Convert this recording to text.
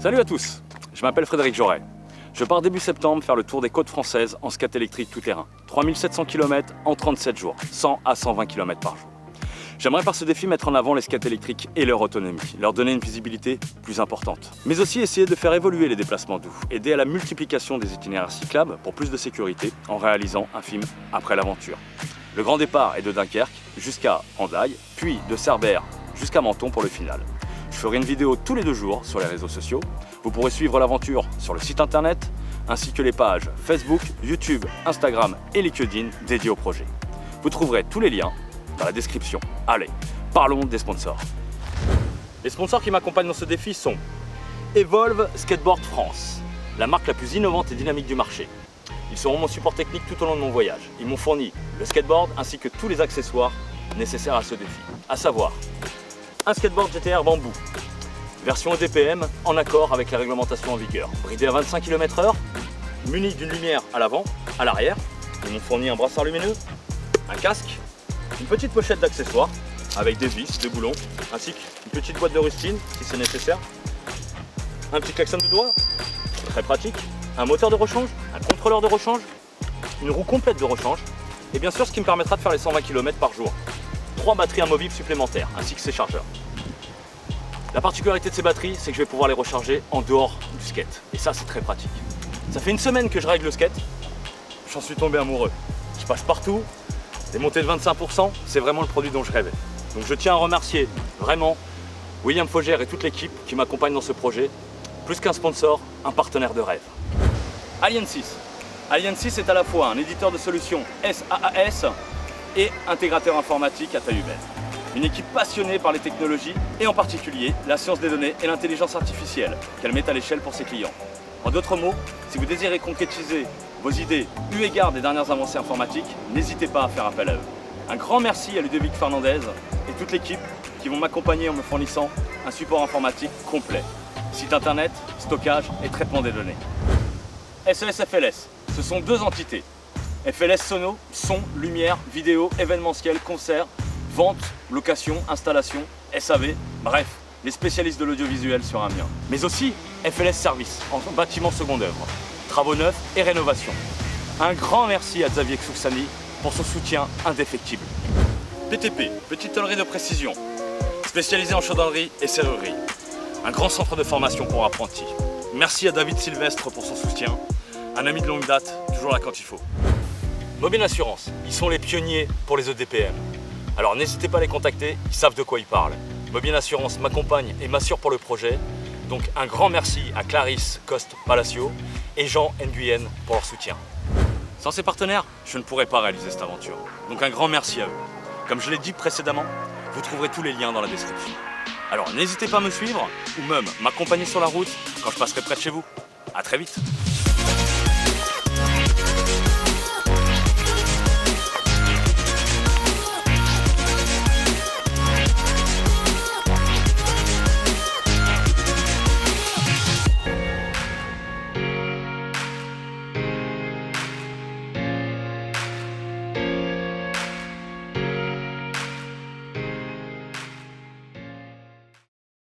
Salut à tous, je m'appelle Frédéric Joret. Je pars début septembre faire le tour des côtes françaises en skate électrique tout-terrain. 3700 km en 37 jours, 100 à 120 km par jour. J'aimerais par ce défi mettre en avant les skates électriques et leur autonomie, leur donner une visibilité plus importante. Mais aussi essayer de faire évoluer les déplacements doux, aider à la multiplication des itinéraires cyclables pour plus de sécurité en réalisant un film après l'aventure. Le grand départ est de Dunkerque jusqu'à Hendaye, puis de Cerbère jusqu'à Menton pour le final. Je ferai une vidéo tous les 2 jours sur les réseaux sociaux. Vous pourrez suivre l'aventure sur le site internet, ainsi que les pages Facebook, YouTube, Instagram et LinkedIn dédiées au projet. Vous trouverez tous les liens dans la description. Allez, parlons des sponsors. Les sponsors qui m'accompagnent dans ce défi sont Evolve Skateboard France, la marque la plus innovante et dynamique du marché. Ils seront mon support technique tout au long de mon voyage. Ils m'ont fourni le skateboard ainsi que tous les accessoires nécessaires à ce défi, à savoir un skateboard GTR bambou, version EDPM en accord avec la réglementation en vigueur, bridé à 25 km/h, muni d'une lumière à l'avant, à l'arrière. Ils m'ont fourni un brassard lumineux, un casque, une petite pochette d'accessoires avec des vis, des boulons, ainsi qu'une petite boîte de rustine si c'est nécessaire, un petit klaxon de doigts, très pratique, un moteur de rechange, un contrôleur de rechange, une roue complète de rechange, et bien sûr ce qui me permettra de faire les 120 km par jour. 3 batteries amovibles supplémentaires, ainsi que ses chargeurs. La particularité de ces batteries, c'est que je vais pouvoir les recharger en dehors du skate. Et ça, c'est très pratique. Ça fait une semaine que je règle le skate, j'en suis tombé amoureux. Je passe partout, des montées de 25%, c'est vraiment le produit dont je rêvais. Donc je tiens à remercier vraiment William Faugère et toute l'équipe qui m'accompagne dans ce projet. Plus qu'un sponsor, un partenaire de rêve. Alien 6. Alien 6 est à la fois un éditeur de solutions SaaS et intégrateur informatique à taille humaine. Une équipe passionnée par les technologies et en particulier la science des données et l'intelligence artificielle qu'elle met à l'échelle pour ses clients. En d'autres mots, si vous désirez concrétiser vos idées eu égard des dernières avancées informatiques, n'hésitez pas à faire appel à eux. Un grand merci à Ludovic Fernandez et toute l'équipe qui vont m'accompagner en me fournissant un support informatique complet. Site internet, stockage et traitement des données. SES-FLS, ce sont 2 entités. FLS Sono, son, lumière, vidéo, événementiel, concert, vente, location, installation, SAV, bref, les spécialistes de l'audiovisuel sur Amiens. Mais aussi FLS Service, en bâtiment seconde œuvre, travaux neufs et rénovation. Un grand merci à Xavier Xuxani pour son soutien indéfectible. PTP, petite tôlerie de précision, spécialisée en chaudronnerie et serrurerie. Un grand centre de formation pour apprentis. Merci à David Sylvestre pour son soutien. Un ami de longue date, toujours là quand il faut. Mobile Assurance, ils sont les pionniers pour les EDPM. Alors n'hésitez pas à les contacter, ils savent de quoi ils parlent. Mobile Assurance m'accompagne et m'assure pour le projet. Donc un grand merci à Clarisse Coste-Palacio et Jean Nguyen pour leur soutien. Sans ces partenaires, je ne pourrais pas réaliser cette aventure. Donc un grand merci à eux. Comme je l'ai dit précédemment, vous trouverez tous les liens dans la description. Alors n'hésitez pas à me suivre ou même m'accompagner sur la route quand je passerai près de chez vous. À très vite.